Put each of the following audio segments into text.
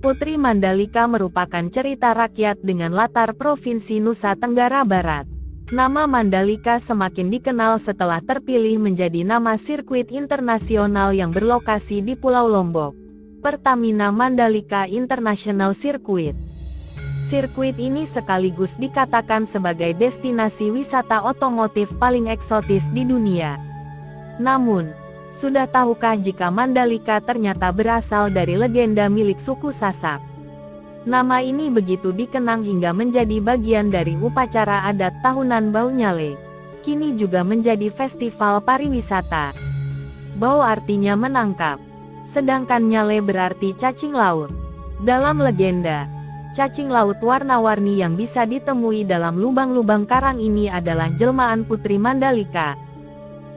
Putri Mandalika merupakan cerita rakyat dengan latar Provinsi Nusa Tenggara Barat. Nama Mandalika semakin dikenal setelah terpilih menjadi nama sirkuit internasional yang berlokasi di Pulau Lombok, Pertamina Mandalika International Circuit. Sirkuit ini sekaligus dikatakan sebagai destinasi wisata otomotif paling eksotis di dunia. Namun, sudah tahukah jika Mandalika ternyata berasal dari legenda milik suku Sasak? Nama ini begitu dikenang hingga menjadi bagian dari upacara adat tahunan Bau Nyale. Kini juga menjadi festival pariwisata. Bau artinya menangkap, sedangkan Nyale berarti cacing laut. Dalam legenda, cacing laut warna-warni yang bisa ditemui dalam lubang-lubang karang ini adalah jelmaan Putri Mandalika.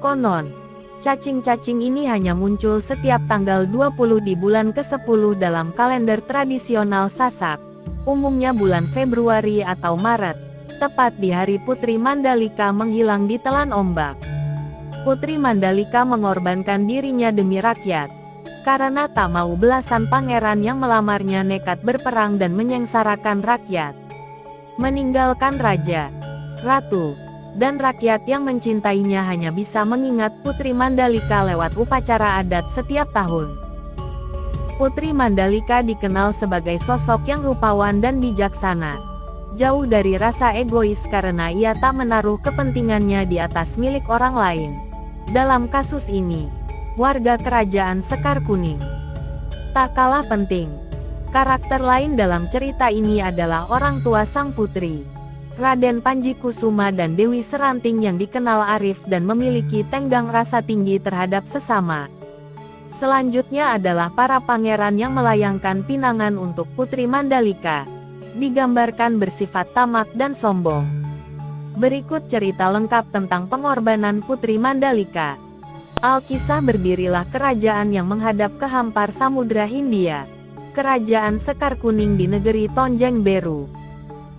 Konon, cacing-cacing ini hanya muncul setiap tanggal 20 di bulan ke-10 dalam kalender tradisional Sasak, umumnya bulan Februari atau Maret, tepat di hari Putri Mandalika menghilang di telan ombak. Putri Mandalika mengorbankan dirinya demi rakyat, karena tak mau belasan pangeran yang melamarnya nekat berperang dan menyengsarakan rakyat. Meninggalkan raja, ratu, dan rakyat yang mencintainya hanya bisa mengingat Putri Mandalika lewat upacara adat setiap tahun. Putri Mandalika dikenal sebagai sosok yang rupawan dan bijaksana, jauh dari rasa egois karena ia tak menaruh kepentingannya di atas milik orang lain. Dalam kasus ini, warga kerajaan Sekar Kuning. Tak kalah penting, karakter lain dalam cerita ini adalah orang tua sang putri, Raden Panji Kusuma dan Dewi Seranting yang dikenal arif dan memiliki tenggang rasa tinggi terhadap sesama. Selanjutnya adalah para pangeran yang melayangkan pinangan untuk Putri Mandalika, digambarkan bersifat tamak dan sombong. Berikut cerita lengkap tentang pengorbanan Putri Mandalika. Alkisah berdirilah kerajaan yang menghadap ke hampar Samudra Hindia, Kerajaan Sekar Kuning di negeri Tonjeng Beru.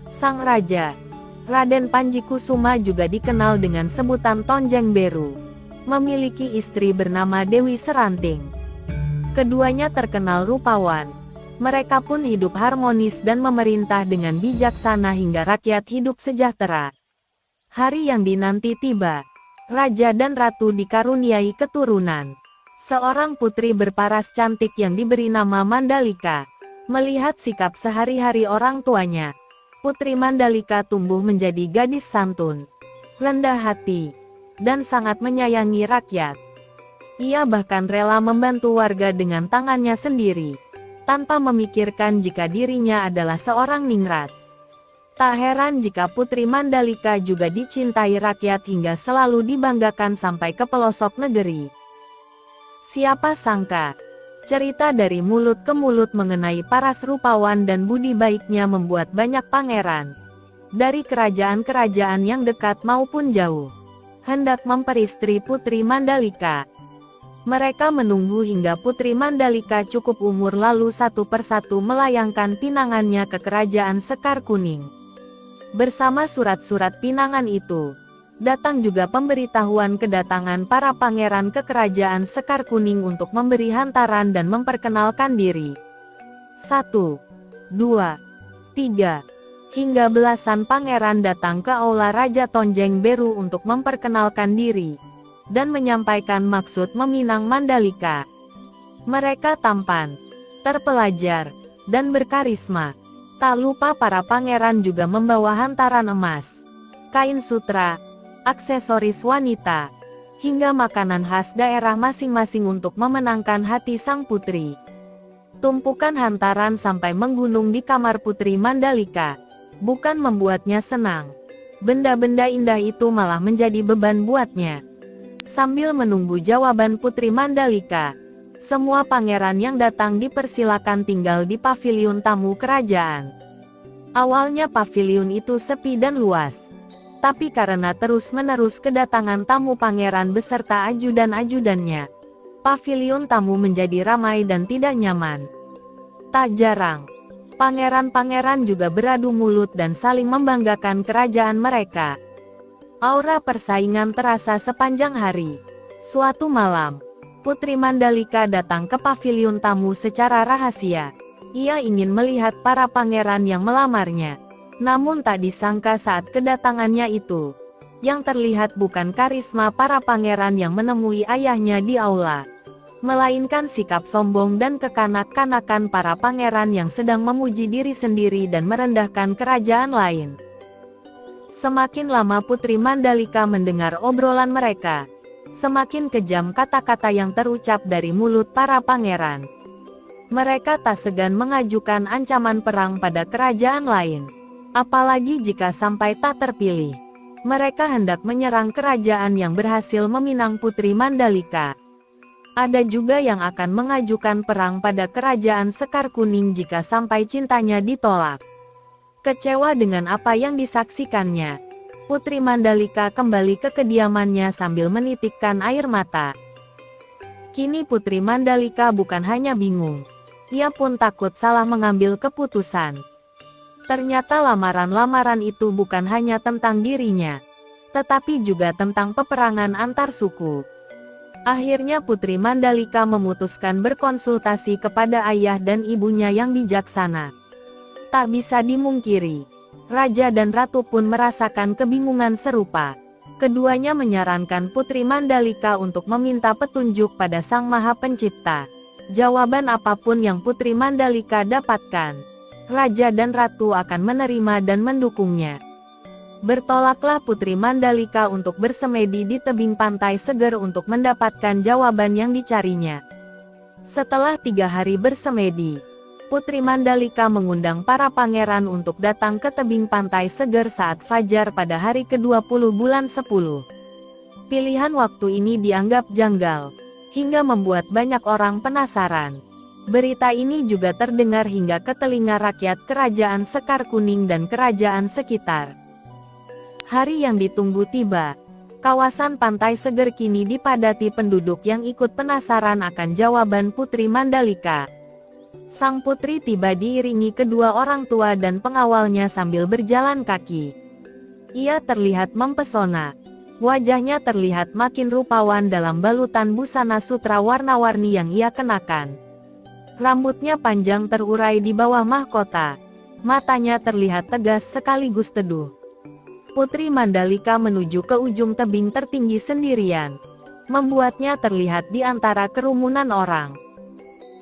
Sang raja, Raden Panji Kusuma juga dikenal dengan sebutan Tonjeng Beru, memiliki istri bernama Dewi Seranting. Keduanya terkenal rupawan. Mereka pun hidup harmonis dan memerintah dengan bijaksana hingga rakyat hidup sejahtera. Hari yang dinanti tiba. Raja dan ratu dikaruniai keturunan. Seorang putri berparas cantik yang diberi nama Mandalika. Melihat sikap sehari-hari orang tuanya, Putri Mandalika tumbuh menjadi gadis santun, rendah hati, dan sangat menyayangi rakyat. Ia bahkan rela membantu warga dengan tangannya sendiri, tanpa memikirkan jika dirinya adalah seorang ningrat. Tak heran jika Putri Mandalika juga dicintai rakyat hingga selalu dibanggakan sampai ke pelosok negeri. Siapa sangka, cerita dari mulut ke mulut mengenai paras rupawan dan budi baiknya membuat banyak pangeran, dari kerajaan-kerajaan yang dekat maupun jauh, hendak memperistri Putri Mandalika. Mereka menunggu hingga Putri Mandalika cukup umur lalu satu persatu melayangkan pinangannya ke Kerajaan Sekar Kuning. Bersama surat-surat pinangan itu, datang juga pemberitahuan kedatangan para pangeran ke Kerajaan Sekar Kuning untuk memberi hantaran dan memperkenalkan diri. 1, 2, 3, hingga belasan pangeran datang ke Aula Raja Tonjeng Beru untuk memperkenalkan diri, dan menyampaikan maksud meminang Mandalika. Mereka tampan, terpelajar, dan berkarisma. Tak lupa para pangeran juga membawa hantaran emas, kain sutra, aksesoris wanita, hingga makanan khas daerah masing-masing untuk memenangkan hati sang putri. Tumpukan hantaran sampai menggunung di kamar Putri Mandalika, bukan membuatnya senang. Benda-benda indah itu malah menjadi beban buatnya. Sambil menunggu jawaban Putri Mandalika, semua pangeran yang datang dipersilakan tinggal di paviliun tamu kerajaan. Awalnya paviliun itu sepi dan luas, tapi karena terus-menerus kedatangan tamu pangeran beserta ajudan-ajudannya, paviliun tamu menjadi ramai dan tidak nyaman. Tak jarang, pangeran-pangeran juga beradu mulut dan saling membanggakan kerajaan mereka. Aura persaingan terasa sepanjang hari. Suatu malam, Putri Mandalika datang ke paviliun tamu secara rahasia. Ia ingin melihat para pangeran yang melamarnya. Namun tak disangka saat kedatangannya itu, yang terlihat bukan karisma para pangeran yang menemui ayahnya di aula, melainkan sikap sombong dan kekanak-kanakan para pangeran yang sedang memuji diri sendiri dan merendahkan kerajaan lain. Semakin lama Putri Mandalika mendengar obrolan mereka, semakin kejam kata-kata yang terucap dari mulut para pangeran. Mereka tak segan mengajukan ancaman perang pada kerajaan lain. Apalagi jika sampai tak terpilih, mereka hendak menyerang kerajaan yang berhasil meminang Putri Mandalika. Ada juga yang akan mengajukan perang pada kerajaan Sekar Kuning jika sampai cintanya ditolak. Kecewa dengan apa yang disaksikannya, Putri Mandalika kembali ke kediamannya sambil menitikkan air mata. Kini Putri Mandalika bukan hanya bingung, ia pun takut salah mengambil keputusan. Ternyata lamaran-lamaran itu bukan hanya tentang dirinya, tetapi juga tentang peperangan antar suku. Akhirnya Putri Mandalika memutuskan berkonsultasi kepada ayah dan ibunya yang bijaksana. Tak bisa dimungkiri, Raja dan Ratu pun merasakan kebingungan serupa. Keduanya menyarankan Putri Mandalika untuk meminta petunjuk pada Sang Maha Pencipta. Jawaban apapun yang Putri Mandalika dapatkan, Raja dan Ratu akan menerima dan mendukungnya. Bertolaklah Putri Mandalika untuk bersemedi di tebing pantai seger untuk mendapatkan jawaban yang dicarinya. Setelah 3 hari bersemedi, Putri Mandalika mengundang para pangeran untuk datang ke tebing pantai seger saat fajar pada hari ke-20 bulan 10. Pilihan waktu ini dianggap janggal, hingga membuat banyak orang penasaran. Berita ini juga terdengar hingga ke telinga rakyat kerajaan Sekar Kuning dan kerajaan sekitar. Hari yang ditunggu tiba. Kawasan pantai seger kini dipadati penduduk yang ikut penasaran akan jawaban Putri Mandalika. Sang putri tiba diiringi kedua orang tua dan pengawalnya sambil berjalan kaki. Ia terlihat mempesona. Wajahnya terlihat makin rupawan dalam balutan busana sutra warna-warni yang ia kenakan. Rambutnya panjang terurai di bawah mahkota. Matanya terlihat tegas sekaligus teduh. Putri Mandalika menuju ke ujung tebing tertinggi sendirian, membuatnya terlihat di antara kerumunan orang.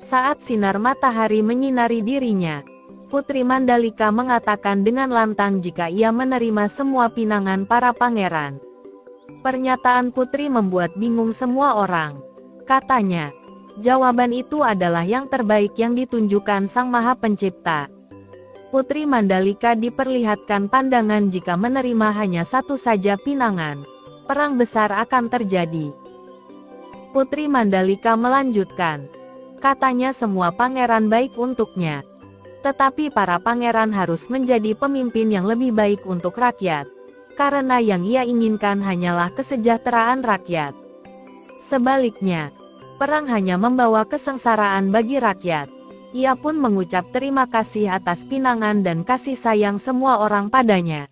Saat sinar matahari menyinari dirinya, Putri Mandalika mengatakan dengan lantang jika ia menerima semua pinangan para pangeran. Pernyataan Putri membuat bingung semua orang. Katanya, jawaban itu adalah yang terbaik yang ditunjukkan Sang Maha Pencipta. Putri Mandalika diperlihatkan pandangan jika menerima hanya satu saja pinangan, perang besar akan terjadi. Putri Mandalika melanjutkan, katanya semua pangeran baik untuknya. Tetapi para pangeran harus menjadi pemimpin yang lebih baik untuk rakyat, karena yang ia inginkan hanyalah kesejahteraan rakyat. Sebaliknya, perang hanya membawa kesengsaraan bagi rakyat. Ia pun mengucap terima kasih atas pinangan dan kasih sayang semua orang padanya.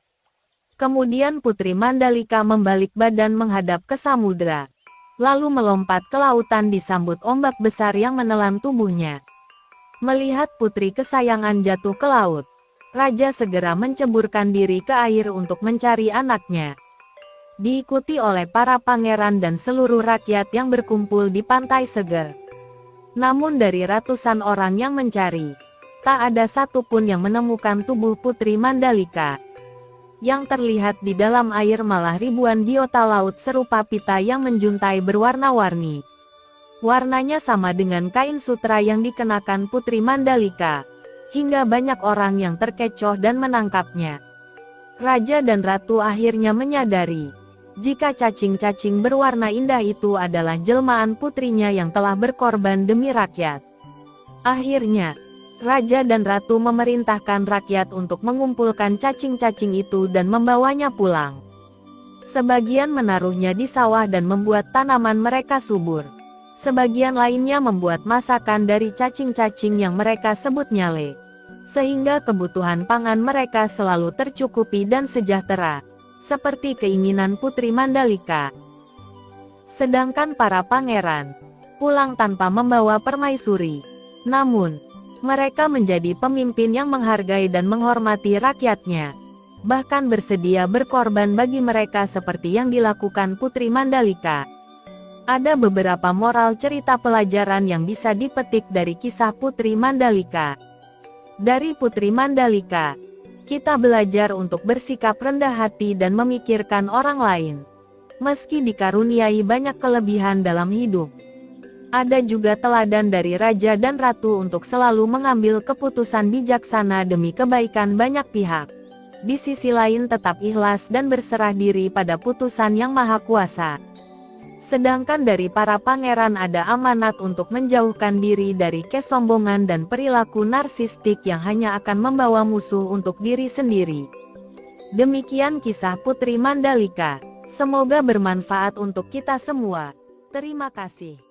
Kemudian Putri Mandalika membalik badan menghadap ke samudera, lalu melompat ke lautan disambut ombak besar yang menelan tubuhnya. Melihat putri kesayangan jatuh ke laut, Raja segera menceburkan diri ke air untuk mencari anaknya. Diikuti oleh para pangeran dan seluruh rakyat yang berkumpul di pantai seger. Namun dari ratusan orang yang mencari, tak ada satupun yang menemukan tubuh Putri Mandalika. Yang terlihat di dalam air malah ribuan biota laut serupa pita yang menjuntai berwarna-warni. Warnanya sama dengan kain sutra yang dikenakan Putri Mandalika, hingga banyak orang yang terkecoh dan menangkapnya. Raja dan Ratu akhirnya menyadari, jika cacing-cacing berwarna indah itu adalah jelmaan putrinya yang telah berkorban demi rakyat. Akhirnya, Raja dan Ratu memerintahkan rakyat untuk mengumpulkan cacing-cacing itu dan membawanya pulang. Sebagian menaruhnya di sawah dan membuat tanaman mereka subur. Sebagian lainnya membuat masakan dari cacing-cacing yang mereka sebut nyale. Sehingga kebutuhan pangan mereka selalu tercukupi dan sejahtera, seperti keinginan Putri Mandalika. Sedangkan para pangeran pulang tanpa membawa permaisuri. Namun, Mereka menjadi pemimpin yang menghargai dan menghormati rakyatnya. Bahkan bersedia berkorban bagi mereka seperti yang dilakukan Putri Mandalika. Ada beberapa moral cerita pelajaran yang bisa dipetik dari kisah Putri Mandalika. Dari Putri Mandalika, kita belajar untuk bersikap rendah hati dan memikirkan orang lain. Meski dikaruniai banyak kelebihan dalam hidup, ada juga teladan dari raja dan ratu untuk selalu mengambil keputusan bijaksana demi kebaikan banyak pihak. Di sisi lain tetap ikhlas dan berserah diri pada putusan Yang Maha Kuasa. Sedangkan dari para pangeran ada amanat untuk menjauhkan diri dari kesombongan dan perilaku narsistik yang hanya akan membawa musuh untuk diri sendiri. Demikian kisah Putri Mandalika. Semoga bermanfaat untuk kita semua. Terima kasih.